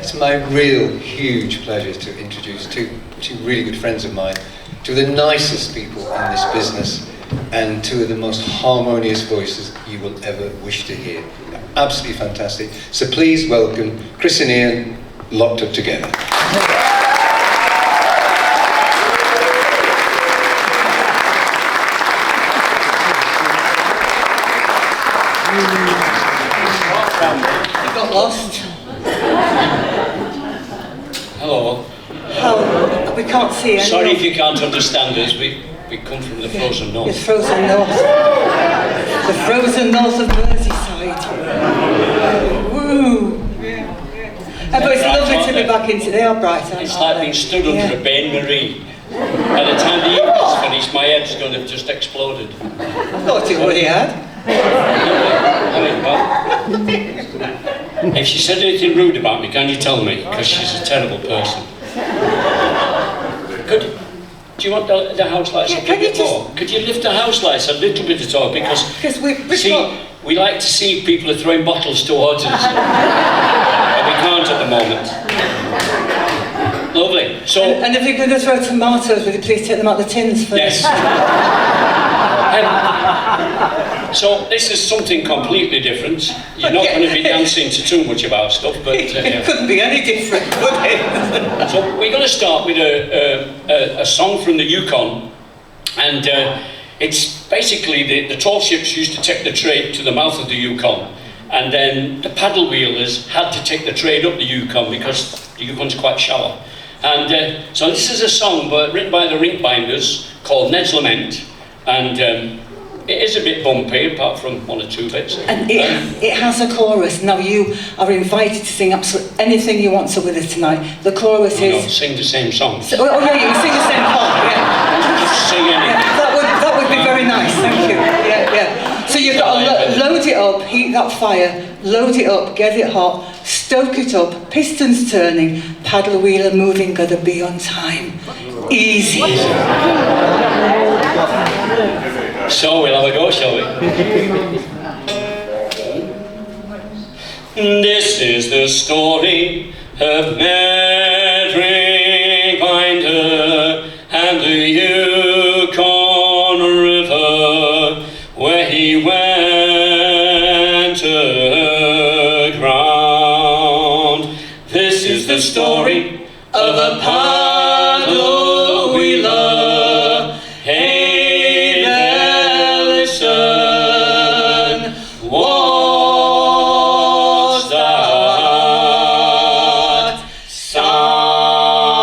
It's my real huge pleasure to introduce two really good friends of mine, two of the nicest people in this business, and two of the most harmonious voices you will ever wish to hear. Absolutely fantastic. So please welcome Chris and Ian, LocTup together. You got lost. Hello. How? We can't see anyone. Sorry if you can't understand us. We come from the frozen north. It's frozen north. The frozen north of Merseyside. Woo! But it's lovely to be back in today. They are bright, aren't It's like being stood under a Teign Maritime. By the time the evening's finished, my head's going to have just exploded. I thought it already had. If she said anything rude about me, can you tell me? Because she's a terrible person. Do you want the house lights a bit more? Could you lift the house lights a little bit at all? Because we like to see if people are throwing bottles towards us. But we can't at the moment. Lovely. So, and if you're going to throw tomatoes, would you please take them out the tins first? Yes. So this is something completely different. You're not going to be dancing to too much about stuff, but it couldn't be any different, could it? So we're going to start with a song from the Yukon, and it's basically the tall ships used to take the trade to the mouth of the Yukon, and then the paddle wheelers had to take the trade up the Yukon because the Yukon's quite shallow. And so this is a song written by the Rinkbinders called Ned's Lament, and it is a bit bumpy, apart from one or two bits. And it has a chorus. Now you are invited to sing absolutely anything you want to with us tonight. The chorus is... No, sing the same song. So, oh yeah, you can sing the same part, yeah. Just sing anything. Yeah, that would be very nice, thank you. Yeah. So you've got to load it up, heat that fire, load it up, get it hot, stoke it up, pistons turning, paddle wheeler moving, gotta be on time. Easy. So we'll have a go, shall we? This is the story of Ned Rinkbinder and the Yukon River, where he went aground. This is the story of a paddle wheeler. Hey there, listen, what's that sound?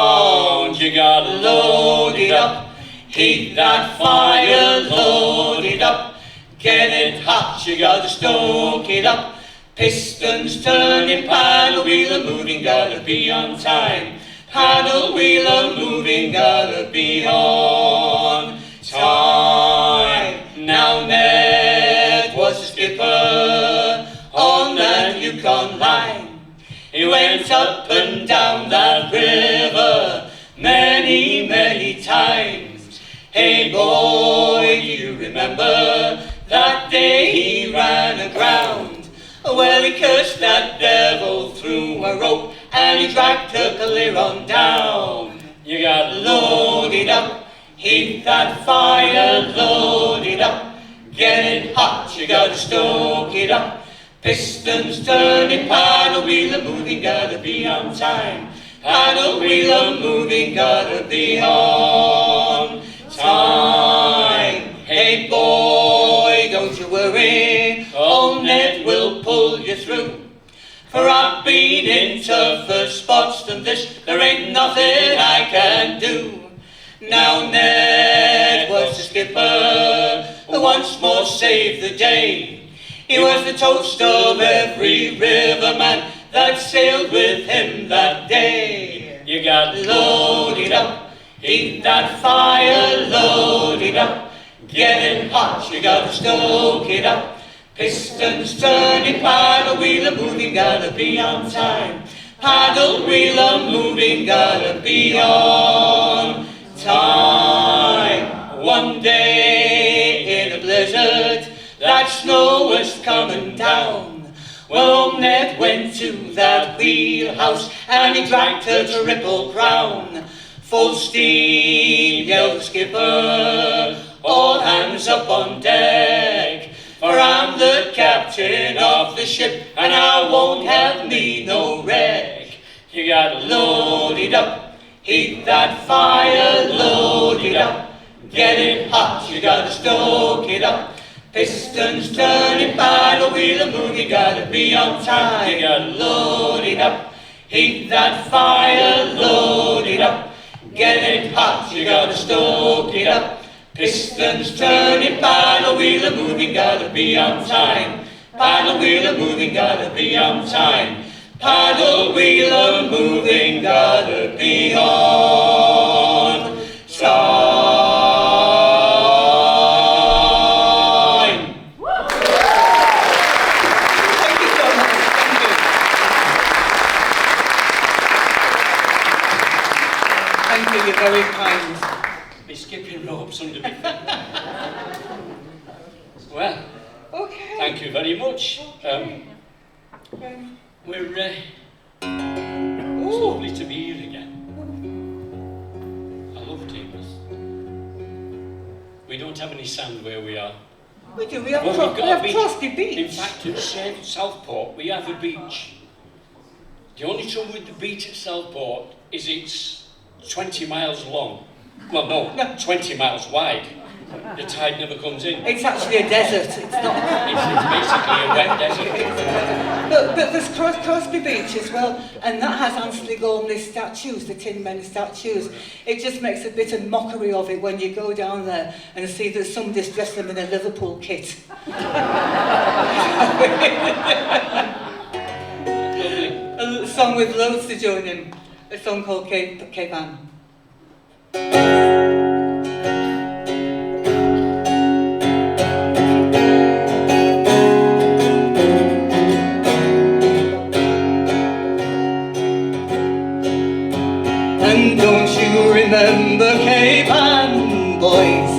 You gotta load it up, heat that fire, load it up, get it hot, you gotta stoke it up, pistons turning, paddle wheeler moving, gotta be on time. Paddle wheeler moving, gotta be on time. Now Ned was the skipper on that Yukon line. He went up and down that river many, many times. Hey boy, do you remember that day he ran aground? Well, he cursed that devil through a rope and he dragged her clear on down. You gotta load it up, heat that fire, load it up, get it hot, you gotta stoke it up, pistons turning, paddle wheeler moving, gotta be on time. Paddle wheeler moving, gotta be on time. Hey boy, don't you worry, old Ned will pull you through. For I've been in tougher spots than this, there ain't nothing I can do. Now Ned was the skipper, who once more saved the day. He was the toast of every riverman that sailed with him that day. You got load it up, heat that fire, load it up, get it hot, you gotta stoke it up. Pistons turning, paddle wheeler moving, gotta be on time. Paddle wheeler moving, gotta be on time. One day in a blizzard, that snow was coming down. Well, old Ned went to that wheelhouse house, and he dragged her to Ripple Crown. Full steam, yelled the skipper, all hands up on deck, for I'm the captain of the ship, and I won't have me no wreck. You gotta load it up, heat that fire, load it up, get it hot, you gotta stoke it up. Pistons turning, paddle wheel and move, you gotta be on time, you gotta load it up, heat that fire, load it up, get it hot, you gotta stoke it up. Pistons turning, paddle wheel and moving, gotta be on time. Paddle wheel and moving, gotta be on time. Paddle wheel and moving, gotta be on time. Thank you so much. Thank you, you're very kind. Be skipping ropes under me feet. Well, Okay. thank you very much. We're it's lovely to be here again. I love Teignmouth. We don't have any sand where we are. We do, we have, Well, we've got a beach. Crosby Beach. In fact, at Southport, we have a beach. The only trouble with the beach at Southport is it's 20 miles long. Well, no, 20 miles wide. The tide never comes in. It's actually a desert, it's not... It's basically a wet desert. But there's Crosby Beach as well, and that has Anthony Gormley statues, the Tin Men statues. It just makes a bit of mockery of it when you go down there and see that somebody's dressed them in a Liverpool kit. A song with loads to join in, a song called Cape Ann. And don't you remember Cape Ann, boys?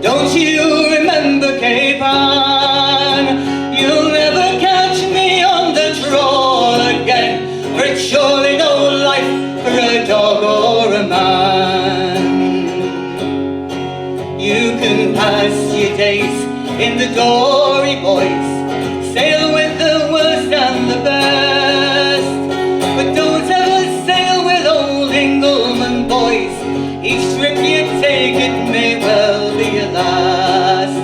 Don't you remember Cape Ann? You'll never catch me on the trawl again, for it's surely no life for a dog or a man. You can pass your days in the dory, boys, sail with the worst and the best, but don't ever sail with old Ingleman, boys. Each trip you take, it may well be your last.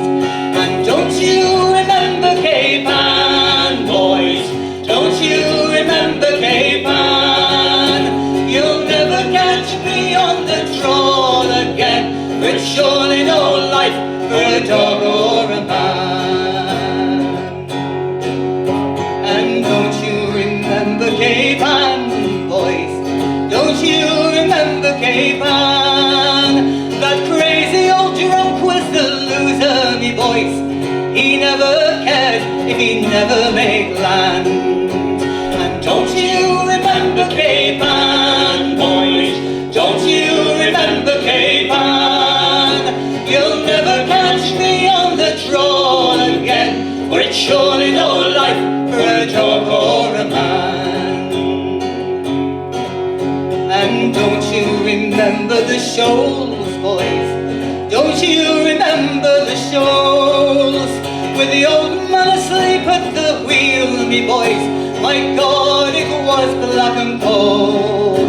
And don't you remember Cape Ann, boys? Don't you remember Cape Ann? You'll never catch me on the trawl again, for it's surely no life for a dog or a man. And don't you remember Cape Ann, boys? Don't you remember Cape Ann? That crazy old drunk was the loser, me boys. He never cared if he never made land. And don't you remember Cape Ann, boys? Don't you remember Cape Ann? You'll never catch me on the trawl again, for it's surely no life for a dog or a man. And don't you remember the shoals, boys? Don't you remember the shoals? With the old man asleep at the wheel, me boys, my God, it was black and cold.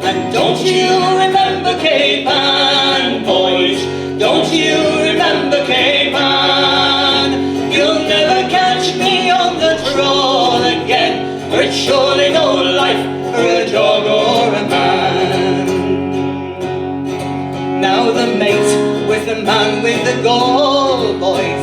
And don't you remember Cape Ann, boys? Don't you remember Cape Ann? You'll never catch me on the trawl again, for it's surely no life for a dog or a man. Now the mate was the man with the gold, boys.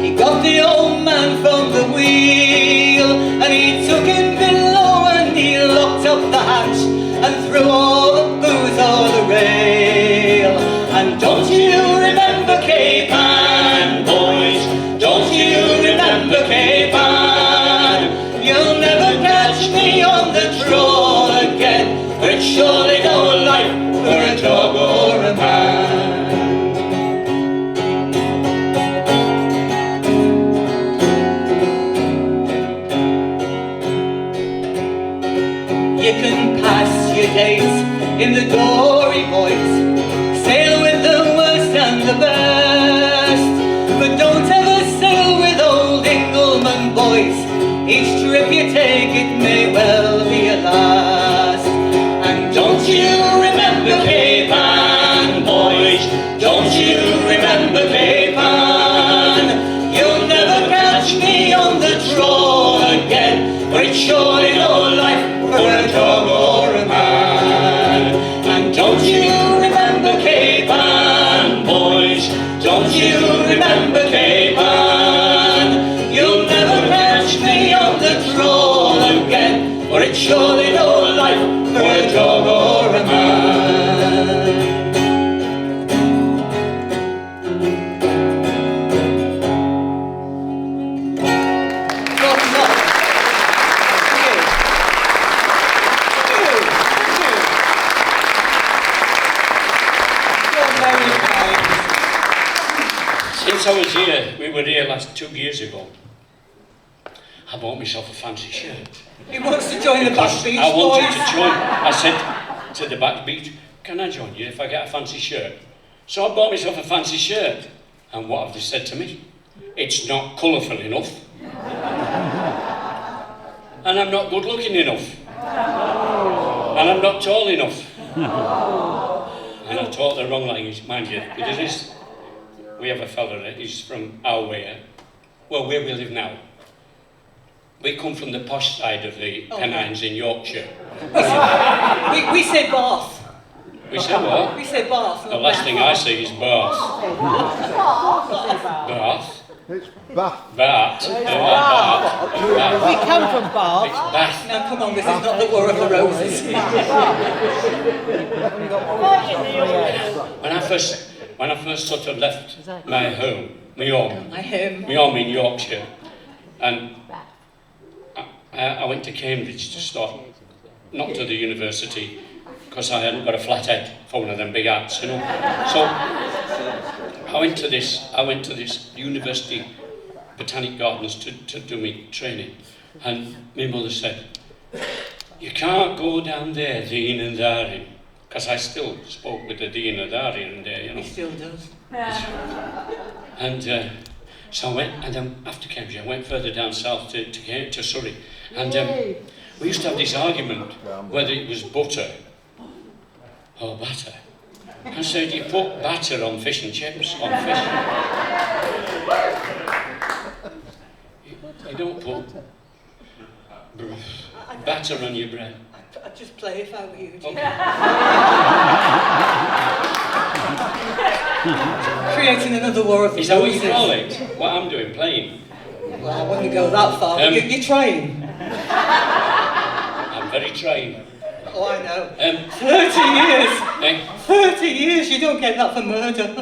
He got the old man from the wheel, and he took him below and he locked up the hatch and threw all the booze over the rail. And don't you remember Cape Ann, boys? Don't you remember Cape Ann? You'll never catch me on the trawl again, for it's surely no life for a dog or a man. You can days in the dory, boys. Sail with the worst and the best, but don't ever sail with old Ingleman, boys. Each trip you take, it may well be a last. And don't you remember Cape Ann, boys? Don't you remember Cape Ann? You'll never catch me on the trawl again, for it's surely no life for a dog or a man. And don't you remember Cape Ann, boys? Don't you remember Cape Ann? You'll never catch me on the trawl again, for it's surely no life for a dog or a man. Since I was here, we were here 2 years ago, I bought myself a fancy shirt. He wants to join the Back Beach I wanted Boys. to join. I said to the Back Beach, can I join you if I get a fancy shirt? So I bought myself a fancy shirt. And what have they said to me? It's not colourful enough. And I'm not good looking enough. And I'm not tall enough. And I taught the wrong language, mind you. It is. We have a fella, he's from our way, well, where we live now. We come from the posh side of the Pennines in Yorkshire. We say Bath. We say what? We say Bath. The last thing I see is Bath. Bath? It's Bath. Bath. Bath. We come from Bath. It's Bath. Now come on, this is not the War of the Roses. When I first sort of left my home, my home in Yorkshire, and I went to Cambridge to start, not to the university, because I hadn't got a flat head for one of them big hats, you know. So I went to this university botanic gardens to do my training, and my mother said, you can't go down there, Dean and Darin. Because I still spoke with the Dean of Darien there, you know. He still does. And so I went, and then after Cambridge, I went further down south to Surrey. And we used to have this argument whether it was butter or batter. I said, you put batter on fish and chips, on fish. You don't put batter on your bread. I'd just play if I were you. Okay. Creating another War of the Is that what you Roses. call it? What I'm doing, playing? Well, I wouldn't go that far, but you're trying. I'm very trying. Oh, I know. 30 years! 30 years, you don't get that for murder.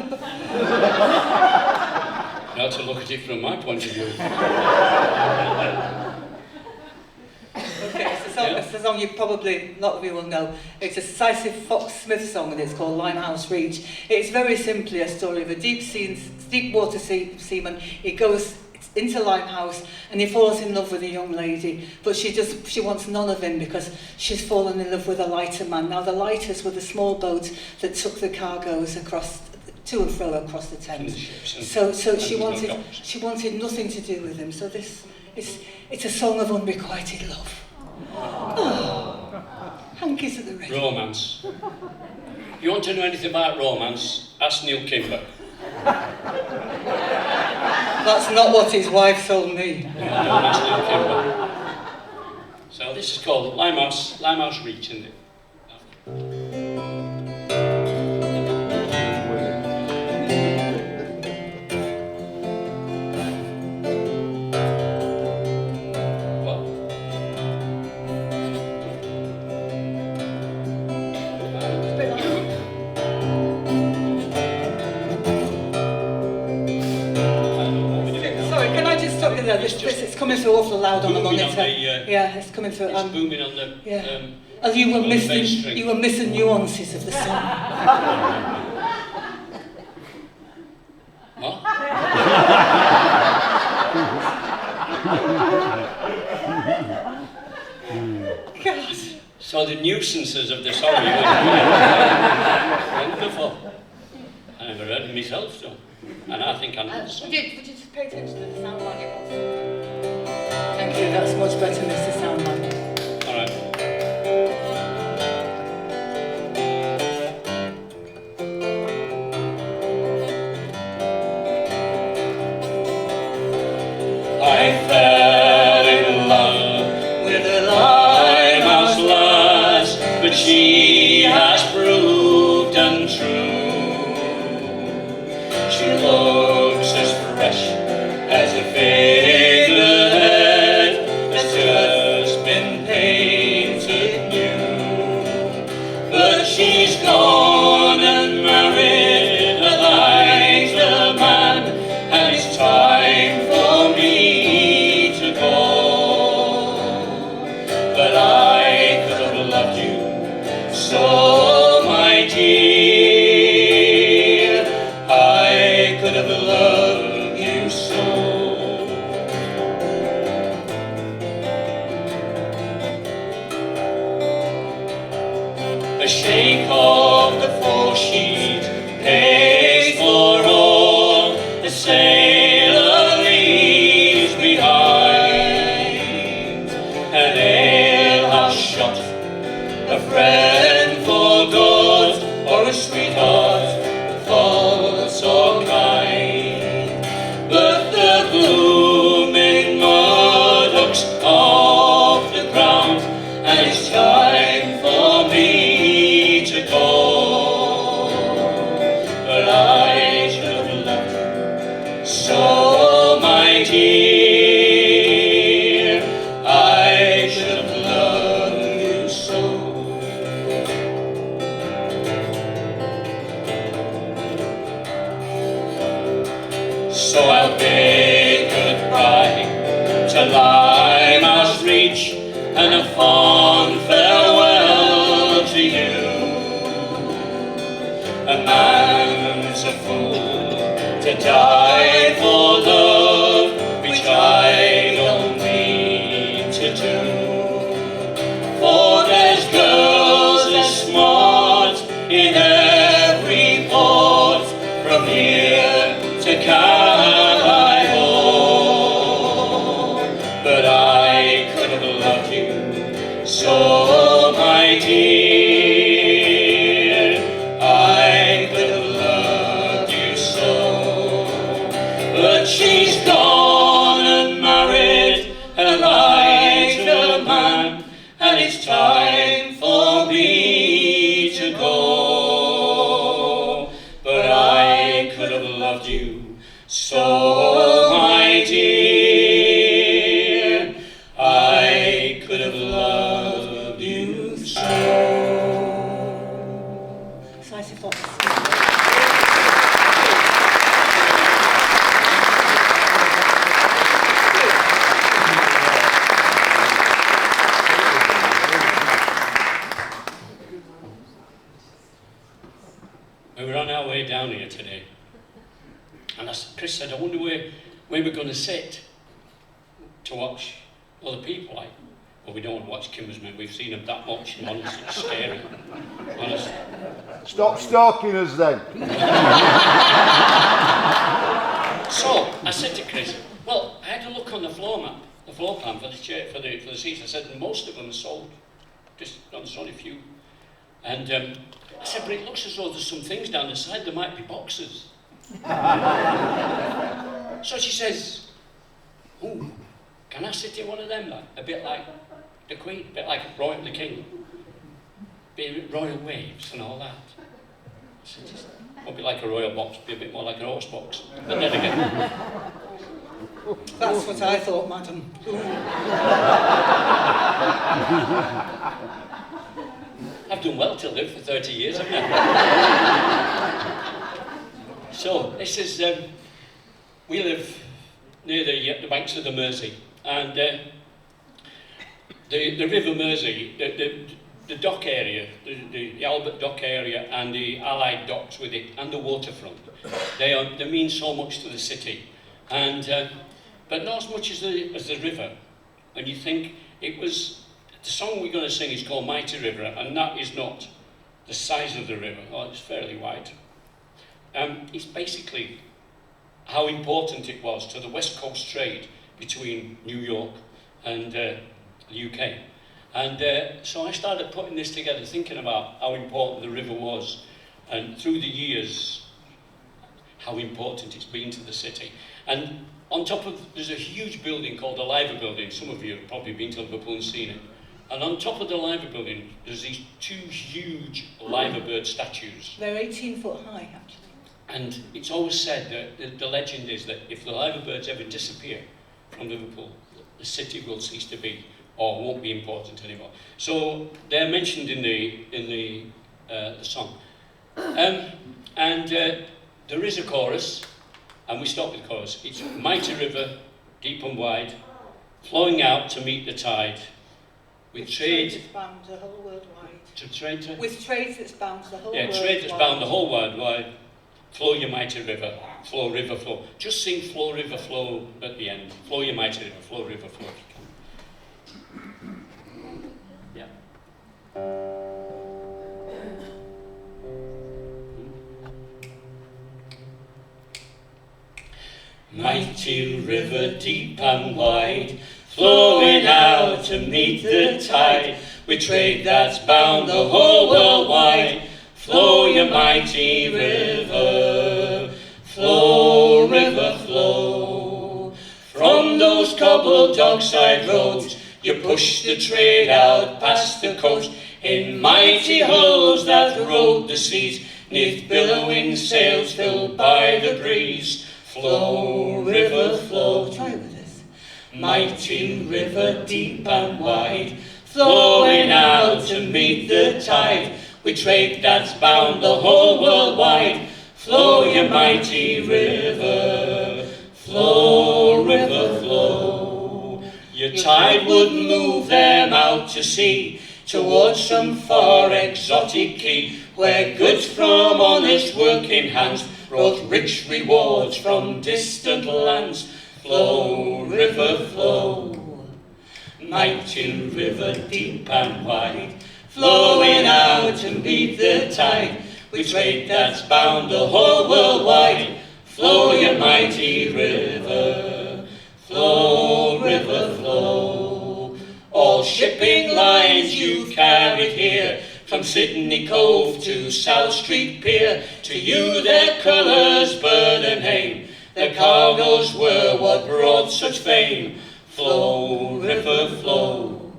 Not to look at it from my point of view. Okay, it's a song you probably, a lot of you will know. It's a Decisive Fox Smith song and it's called Limehouse Reach. It's very simply a story of a deep water seaman. He goes into Limehouse and he falls in love with a young lady, but she wants none of him because she's fallen in love with a lighter man. Now the lighters were the small boats that took the cargoes across to and fro across the Thames. So she wanted nothing to do with him. So it's a song of unrequited love. Oh, hankies at the ready. Romance. You want to know anything about romance? Ask Neil Kimber. That's not what his wife told me. No, don't ask Neil Kimber. So this is called Limehouse Reach, isn't it? It's coming through awful loud on the monitor. Yeah, it's coming through. It's booming on the. Yeah. And you were missing nuances of the song. What? God. So the nuisances of the sorry were wonderful. I never heard them myself, so. And I think I know the song. Would you just pay attention to the sound man it was? Thank you, that's much better, Mr. Soundman. All right. I fell in love with a Limehouse lass, but she has proved untrue. She looks as fresh as a figurehead that's just been painted new. But she's gone and married a lighter man, and it's time for me to go. But I could have loved you so, my dear. I could have loved you so. A shake of the foresheet pays for all the sailor leaves behind. An alehouse shot, a friend for good, or a sweetheart false or kind. But the blooming mud-hooks off the ground, and it's time for me to go. But I should have loved you so, my dear. I should have loved you so. So I'll bid goodbye to Limehouse Reach, and a fond farewell to you. A man's a fool to die for love, which I don't mean to do. For there's girls as smart in every port, from here to Callao. But I could have loved you so, my dear. I could have loved you so. But she's gone and married a lighter man, and it's time for me to go. But I could have loved you so, my dear. I could have loved you so. Slicey Fox. We were on our way down here today, and Chris said, I wonder where we're going to sit to watch other people. Like, well, we don't want to watch Kimmersman, we've seen them that much, and honestly, it's scary. Honestly. Stop stalking us then. So, I said to Chris, well, I had a look on the floor plan for the chair, for the seats. I said, most of them are sold. There's only a few. And I said, but it looks as though there's some things down the side, there might be boxes. So she says, ooh, can I sit in one of them? Like, a bit like the Queen, a bit like the King. Be royal waves and all that. I said, just won't be like a royal box, be a bit more like an horse box. But then again, That's what I thought, madam. I've done well to live for 30 years, haven't I? So, this is, we live near the banks of the Mersey, and the River Mersey, the dock area, the Albert Dock area, and the allied docks with it, and the waterfront, they mean so much to the city, and but not as much as the river. And you think it was The song we're going to sing is called Mighty River, and that is not the size of the river, it's fairly wide. It's basically how important it was to the West Coast trade between New York and the UK. And so I started putting this together, thinking about how important the river was, and through the years, how important it's been to the city. And on top of, there's a huge building called the Liver Building. Some of you have probably been to Liverpool and seen it. And on top of the Liver Building, there's these two huge liver bird statues. They're 18 foot high, actually. And it's always said that the legend is that if the liver birds ever disappear from Liverpool, the city will cease to be, or won't be important anymore. So they're mentioned in the song. There is a chorus, and we start with the chorus. It's mighty river, deep and wide, flowing out to meet the tide. With trade that's bound the whole world wide. With trade that's bound the whole world wide. Yeah, trade that's bound the whole world wide. Flow your mighty river, flow river flow. Just sing flow river flow at the end. Flow your mighty river, flow river flow if you can. Yeah. Mighty river deep and wide, flowing out to meet the tide, with trade that's bound the whole world wide. Flow your mighty river, flow river flow. From those cobbled dockside roads, you push the trade out past the coast, in mighty hulls that rode the seas, neath billowing sails filled by the breeze. Flow river flow. Try with this. Mighty river deep and wide, flowing out to meet the tide, with trade that's bound the whole world wide. Flow your mighty river, flow river flow. Your tide would move them out to sea, towards some far exotic key, where goods from honest working hands brought rich rewards from distant lands. Flow river flow. Mighty river deep and wide, flowing out to meet the tide, with trade that's bound the whole world wide. Flow your mighty river, flow river flow. All shipping lines you carried here, from Sydney Cove to South Street Pier, to you their colours, bird and name, their cargoes were what brought such fame. Flow river flow.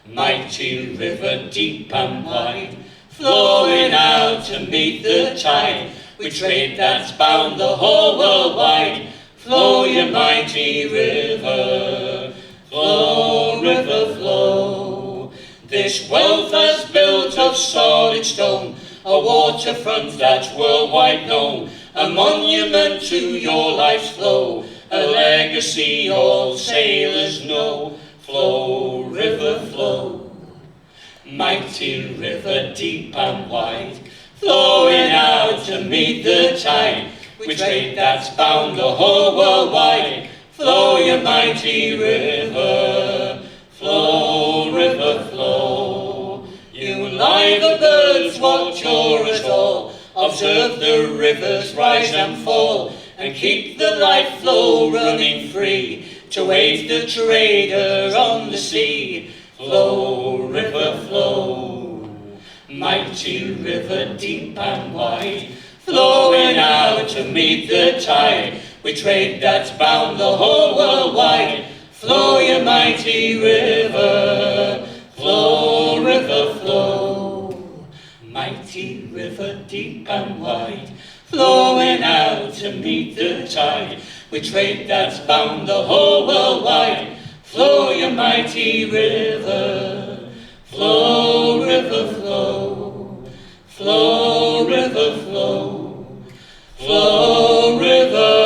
Mighty river deep and wide, flowing out to meet the tide, with trade that's bound the whole world wide. Flow your mighty river, flow river flow. This wealth has built of solid stone a waterfront that's worldwide known, a monument to your life's flow, a legacy all sailors know. Flow river flow. Mighty river deep and wide, flowing out to meet the tide, with trade that's bound the whole world wide. Flow your mighty river, flow river flow. You liver birds, watch o'er us all, observe the rivers rise and fall, and keep the life flow running free, to aid the trader on the sea. Flow river flow. Mighty river deep and wide, flowing out to meet the tide, with trade that's bound the whole world wide. Flow your mighty river, flow river flow. Mighty river deep and wide, flowing out to meet the tide, with trade that's bound the whole world wide. Flow your mighty river, flow river flow, flow river flow, flow river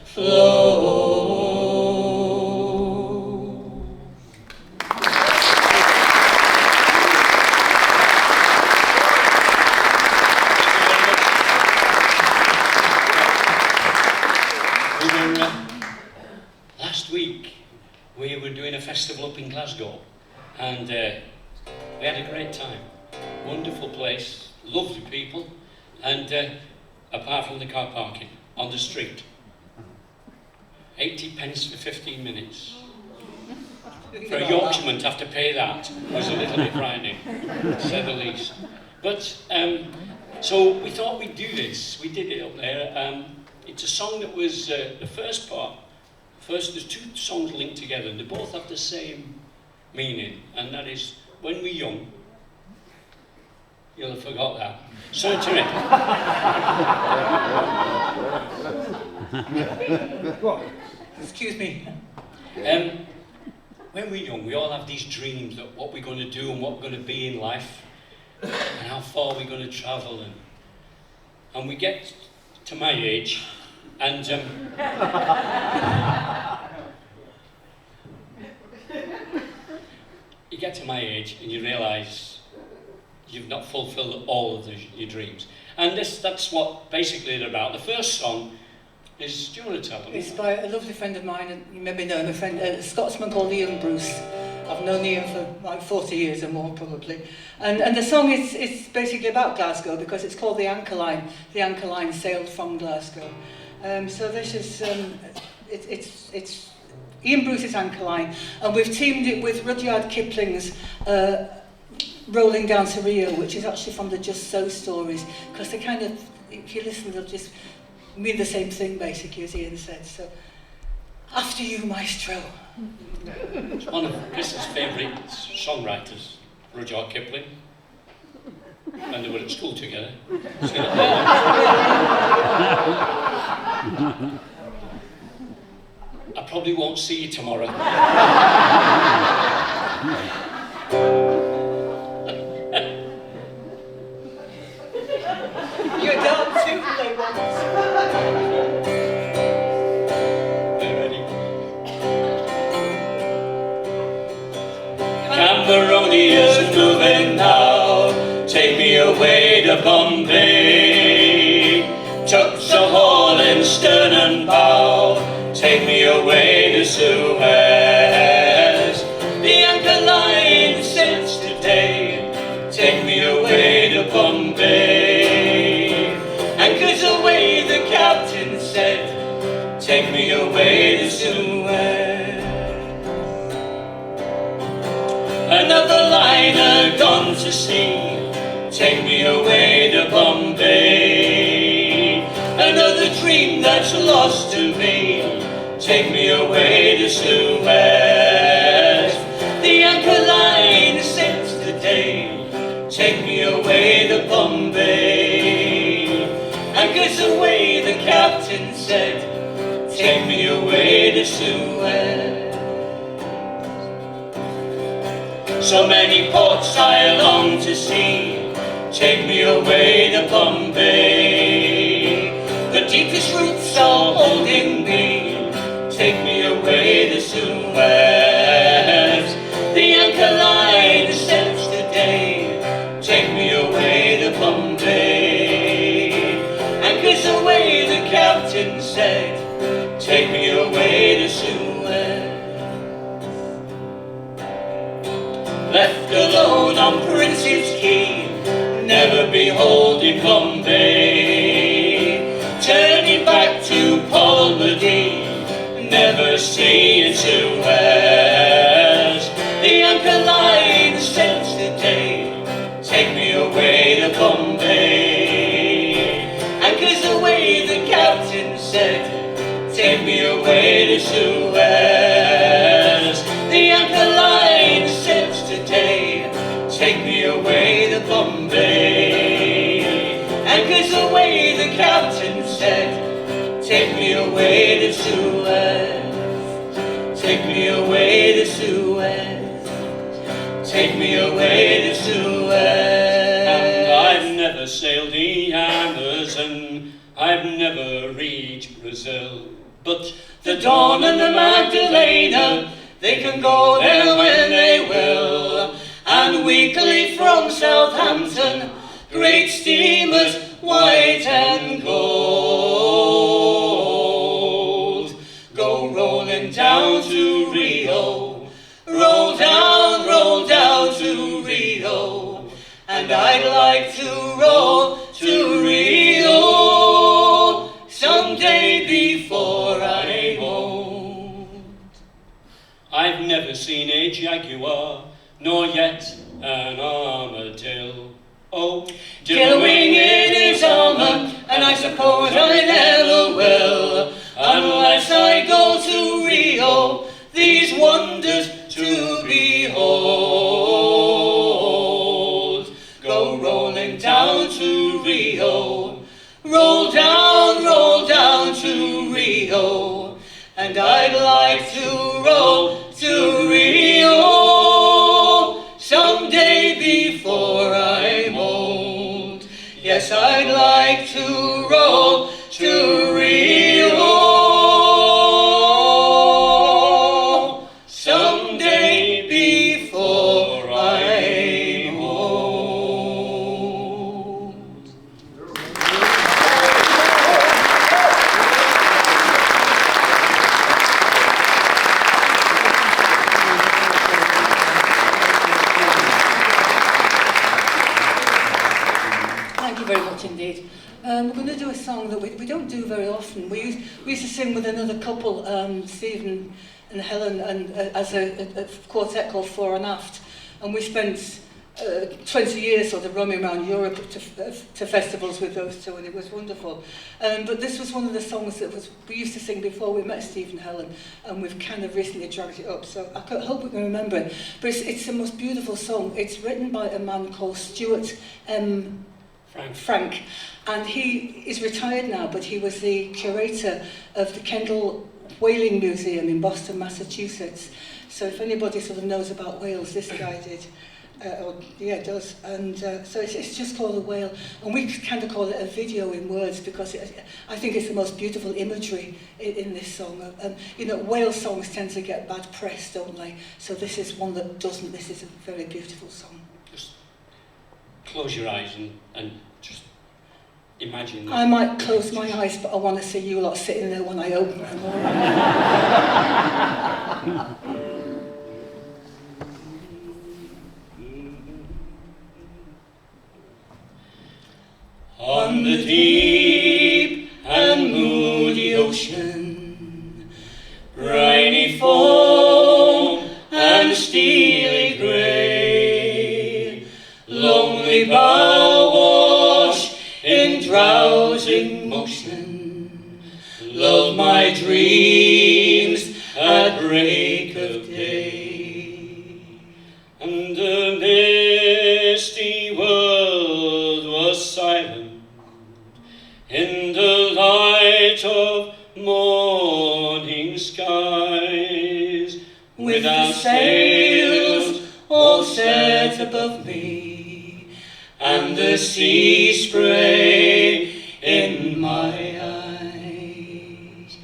flow. Last week we were doing a festival up in Glasgow, great time. Wonderful place, lovely people, and apart from the car parking on the street. 80 pence for 15 minutes. For a Yorkshireman to have to pay that was a little bit frightening, to say the least. But, so we thought we'd do this. We did it up there. It's a song that was the first part. First, there's two songs linked together, and they both have the same meaning, and that is, when we're young, you'll have forgot that. So to it. What? Excuse me. When we're young, we all have these dreams of what we're going to do and what we're going to be in life, and how far we're going to travel, and we get to my age, and you get to my age and you realise you've not fulfilled all of your dreams. And that's what basically they're about. The first song is, do you want to tell them? It's by a lovely friend of mine, and you maybe know him, a Scotsman called Ian Bruce. I've known Ian for like 40 years or more probably. And the song is basically about Glasgow because it's called The Anchor Line. The Anchor Line sailed from Glasgow. So this is, it's Ian Bruce's Anchor Line, and we've teamed it with Rudyard Kipling's Rolling Down to Rio, which is actually from the Just So stories, because they kind of, if you listen, they'll just mean the same thing basically, as Ian said. So, after you, Maestro. It's one of Chris's favourite songwriters, Rudyard Kipling, and they were at school together. I probably won't see you tomorrow. You're done too, they want. Cameronia's moving now, take me away to Bombay. Tugs a haul in stern and bow, take me away to Suez. The anchor line since today, take me away to Bombay. Anchors away, the captain said, take me away to Suez. Another liner gone to sea, take me away to Bombay. Another dream that's lost to me, take me away to Suez. The anchor line since today, take me away to Bombay. Anchors away, the captain said, take me away to Suez. So many ports I long to see, take me away to Bombay. The deepest roots are holding me, take me away to Suez. The anchor line since today, take me away to Bombay. Anchors away, the captain said, take me away to Suez. Left alone on Prince's Quay, never beholding Bombay. Turning back to Palmady, never seeing Suez. The anchor line since today, take me away to Bombay. Anchors away, the captain said, take me away to Suez. The anchor line since today, take me away to Bombay. Anchors away, the captain said, take me away to Suez. Take me away to Suez. Take me away to Suez. And I've never sailed the Amazon, I've never reached Brazil, but the Dawn and the Magdalena, they can go there when they will. And weekly from Southampton, great steamers, white and gold, go rolling down to Rio. Roll down to Rio. and I'd like to roll to Rio someday before I'm old. I've never seen a jaguar, nor yet an armadillo. Oh, dillowing in his armour, and I suppose I never will, unless I go to Rio, these wonders to behold. Go rolling down to Rio, roll down to Rio, and I'd like to roll to Rio someday before I'm old. Yes, I'd like to roll to Rio someday before I'm old. Thank you very much indeed. We're going to do a song that we don't do very often. We used to sing with another couple, Stephen and Helen, and as a quartet called Fore and Aft. And we spent 20 years sort of roaming around Europe to festivals with those two, and it was wonderful. But this was one of the songs that we used to sing before we met Steve and Helen, and we've kind of recently dragged it up, so I hope we can remember it. But it's the most beautiful song. It's written by a man called Stuart Frank, and he is retired now, but he was the curator of the Kendall Whaling Museum in Boston, Massachusetts. So if anybody sort of knows about whales, this guy did. Does. And so it's just called A Whale. And we kind of call it a video in words because I think it's the most beautiful imagery in this song. Whale songs tend to get bad press, don't they? So this is one that doesn't. This is a very beautiful song. Just close your eyes and just imagine that. I might close my eyes, but I want to see you lot sitting there when I open them. On the deep and moody ocean, briny foam and steely grey, lonely bow wash in drowsing motion, lull my dreams at break of day. And the misty world was silent in the light of morning skies, without sails all set above me, and the sea spray in my eyes.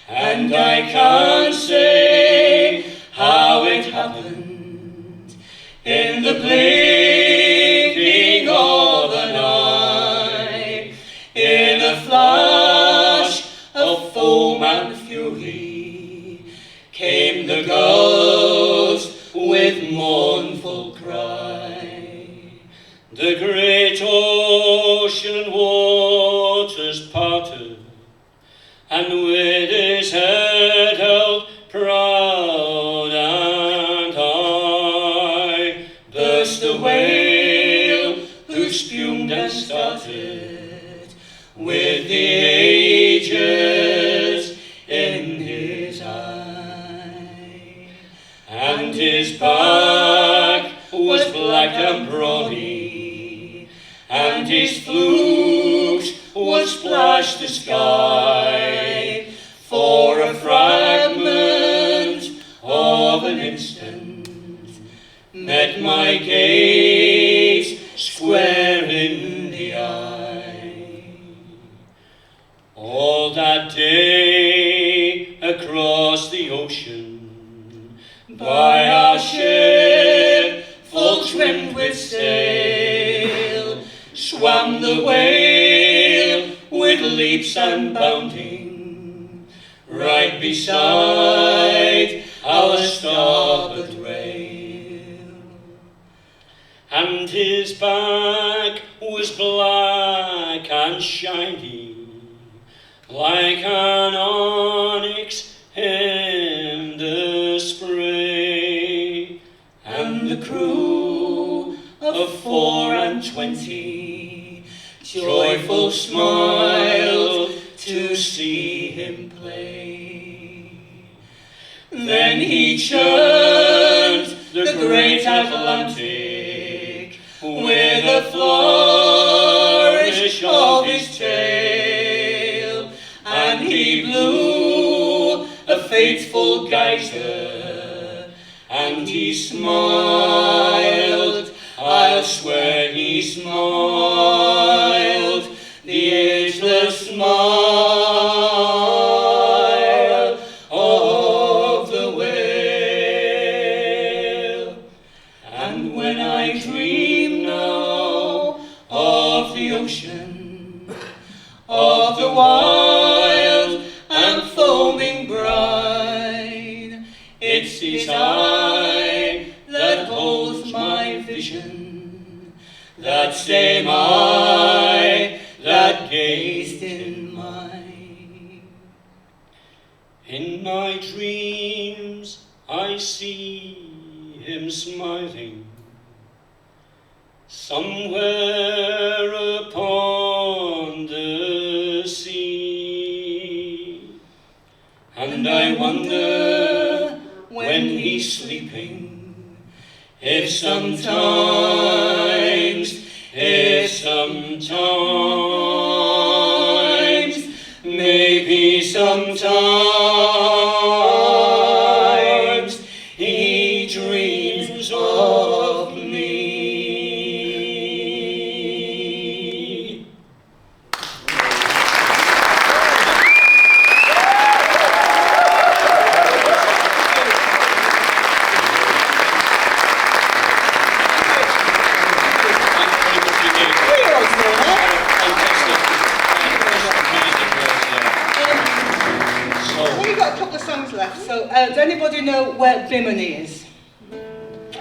And I can't say how it happened in the blinking of an eye, in a flash of foam and fury, came the gulls with mournful cry. The great ocean waters parted, and with his head held proud and high, burst the whale who spumed and started, with the ages in his eye. And his back was black and brawny, and his flukes would splash the sky. For a fragment of an instant met my gaze square in the eye. All that day across the ocean, by our ship full trimmed with sail, swam the whale with leaps and bounding, right beside our starboard rail. And his his back was black and shiny, like an onyx in the spray, and the crew of 24 joyful smiled to see him play. Then he churned the great Atlantic with a flourish of his tail, and he blew a fateful geyser, and he smiled, I'll swear he smiled, the ageless smile of the whale. And when I dream now of the ocean, of the wild and foaming brine, it's his eye that holds my vision, that same eye that gazed in mine. In my dreams I see him smiling somewhere upon the sea, and I wonder when he's sleeping if sometimes, maybe sometimes he dreams of me. We've got a couple of songs left, so does anybody know where Bimini is?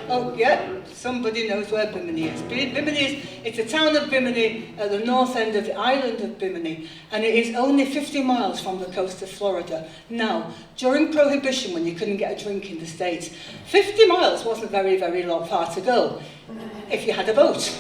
Oh, yeah, somebody knows where Bimini is. Bimini it's a town of Bimini at the north end of the island of Bimini, and it is only 50 miles from the coast of Florida. Now, during Prohibition, when you couldn't get a drink in the States, 50 miles wasn't very, very long far to go if you had a boat.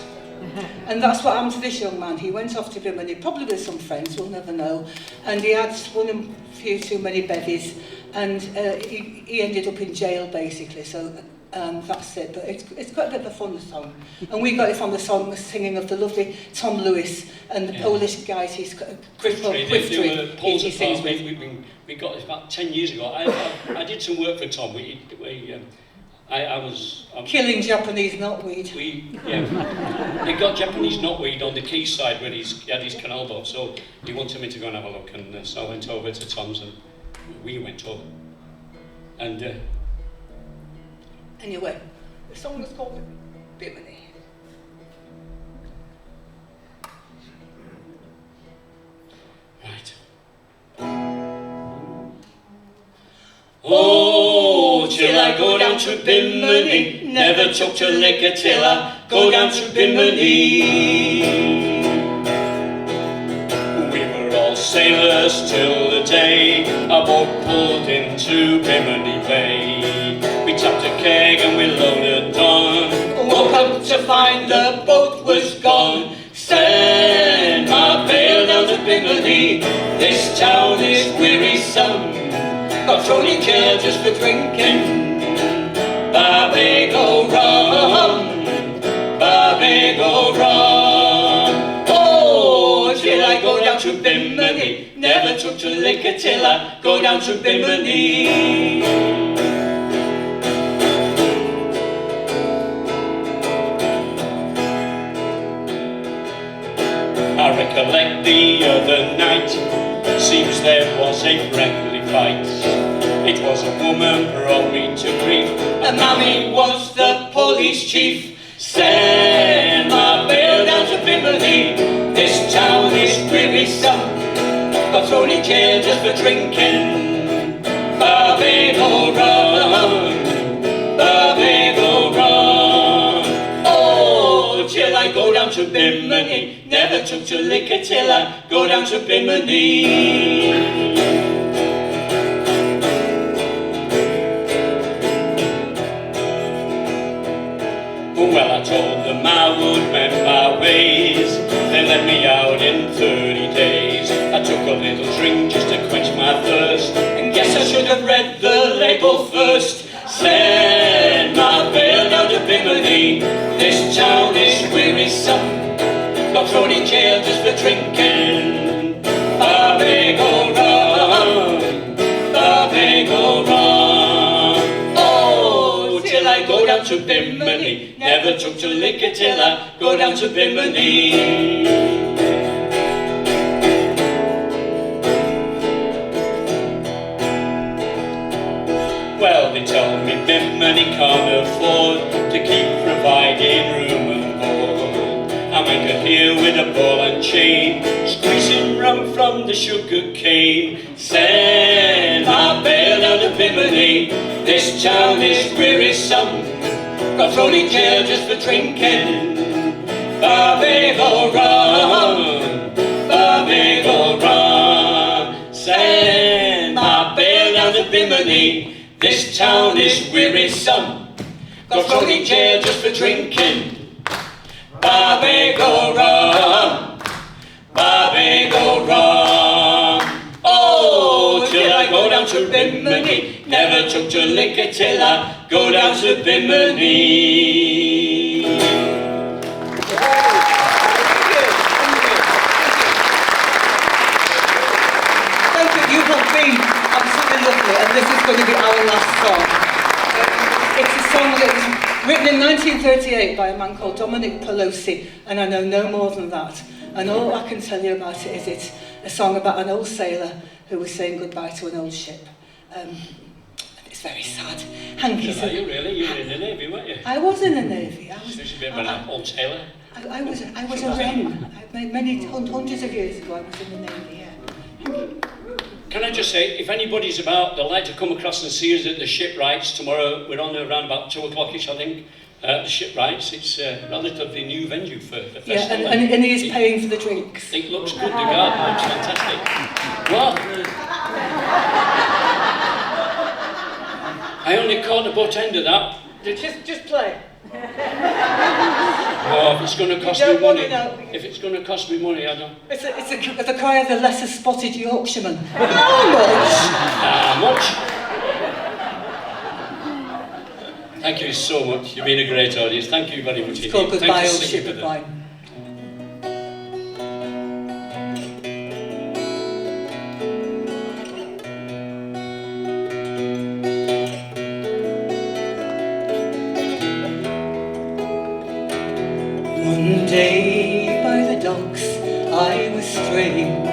And that's what happened to this young man. He went off to Bimini, probably with some friends, we'll never know, and he had one a few too many bevies, and he ended up in jail, basically, so that's it. But it's quite a bit of a fun song. And we got it from the singing of the lovely Tom Lewis and the Polish guys, he's Quiftry. We got it about 10 years ago. I did some work for Tom. I was killing Japanese knotweed. He got Japanese knotweed on the quayside when he had his canal boat, so he wanted me to go and have a look, and so I went over to Tom's and we went over. And anyway, the song was called Bimini. Right. Oh, till I go down to Bimini, never took to liquor till I go down to Bimini. We were all sailors till the day our boat pulled into Bimini Bay. We tapped a keg and we loaded on, woke up to find the boat was gone. Send my pail down to Bimini, this town is wearisome. Got thrown in jail just for drinking Barbago rum, Barbago rum. Oh, till I go down to Bimini, never took to liquor till I go down to Bimini. I recollect the other night, seems there was a friendly fight. It was a woman brought me to grief, and Mammy was the police chief. Send my bail down to Bimini, this town is wearisome. Got thrown in jail just for drinking Barbago rum, Barbago rum. Oh, till I I go down to Bimini. Never took to liquor till I go down to Bimini. Well, I told them I would mend my ways. They let me out in 30 days. I took a little drink just to quench my thirst, and guess I should have read the label first. Send my bail down to Bimini. This town is wearisome. Got thrown in jail just for drinking. Barbago rum, Barbago rum. Oh, till I go down to Bimini. Never took to liquor till I go down to Bimini. Well, they tell me Bimini can't afford to keep providing room and board. I'm anchored here with a ball and chain, squeezing rum from the sugar cane. Send my bail down to Bimini. This town is wearisome. Got thrown in jail just for drinking. Barbago rum, Barbago rum. Send my bail down to Bimini. This town is wearisome. Got thrown in jail just for drinking. Barbago rum, Barbago rum. Oh, till I go down to Bimini. Never took to liquor till I go down to Bimini. Thank you. You have been absolutely lovely, and this is going to be our last song. It's a song that was written in 1938 by a man called Dominic Pelosi, and I know no more than that. And all I can tell you about it is it's a song about an old sailor who was saying goodbye to an old ship. It's very sad. Hanky's Are you really? You were in the Navy, weren't you? I was in the Navy. I was a bit of an old sailor. I was a wren. Many hundreds of years ago I was in the Navy, yeah. Can I just say, if anybody's about, they'd like to come across and see us at the Shipwrights tomorrow. We're on there around about 2 o'clock-ish, I think. The Shipwrights, it's a relatively new venue for the festival. Yeah, and he is paying for the drinks. It looks good, the garden looks fantastic. What? I only caught the butt end of that. Just play. Oh, if it's going to cost me money. If it's going to cost me money, I don't. It's the cry of the lesser spotted Yorkshireman. How much? How much? Thank you so much. You've been a great audience. Thank you very much. It's called Goodbye, Old Ship of Mine. One day by the docks I was straying.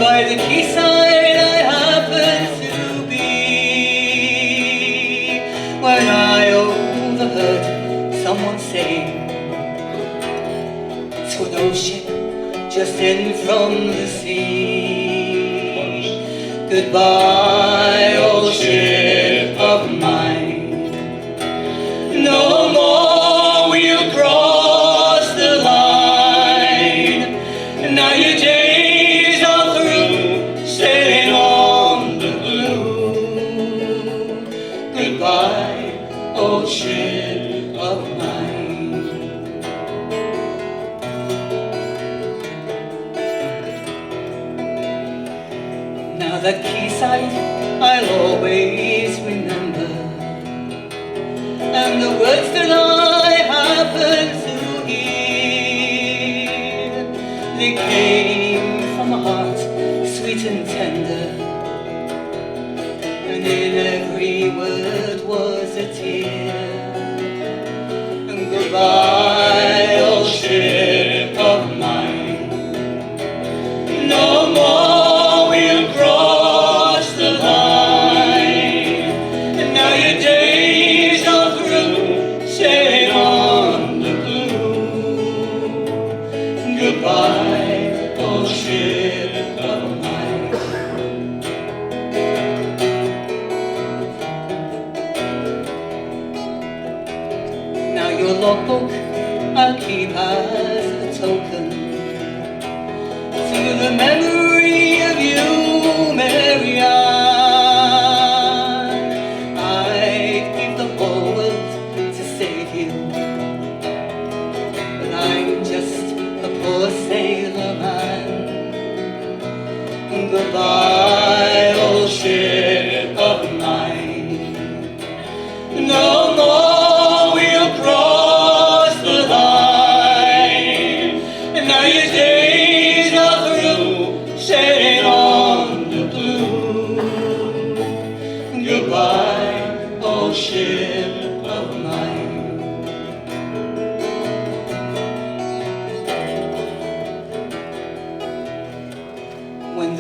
By the quayside I happened to be, when I overheard someone saying to an old ship just in from the sea, goodbye, old ship of mine, no more we'll cross the line. Now your days are through, sailing on the blue. Goodbye, old ship of mine. Now that quayside I'll always remember, and the words that I happen to hear, they came from a heart sweet and tender, and in every word was a tear. And goodbye, old ship of mine, no more we'll cross the line. And now your days are through, say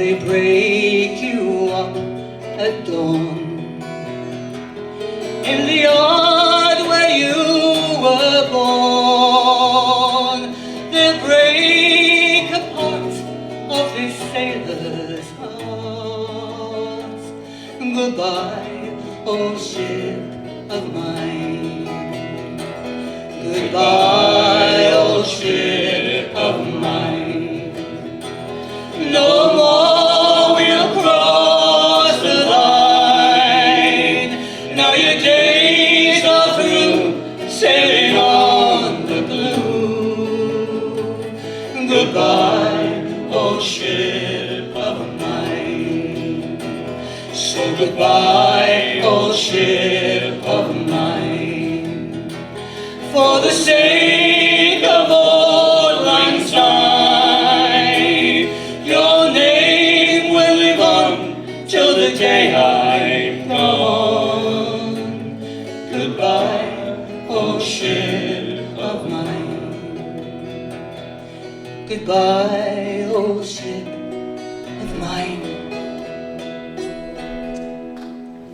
they break you up at dawn. In the yard where you were born, they break a part of this sailor's heart. Goodbye, old ship of mine. Goodbye, old ship of mine. No more we'll cross the line. Now your days are through, sailing on the blue. Goodbye, old ship of mine. So goodbye, old ship of mine. For the sake of old lang syne, your name will live on till the day I'm gone. Goodbye, old ship of mine. Goodbye, old ship of mine.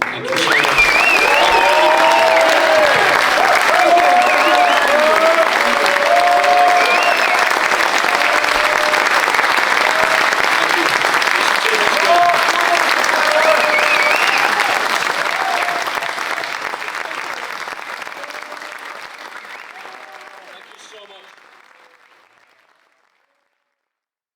Thank you.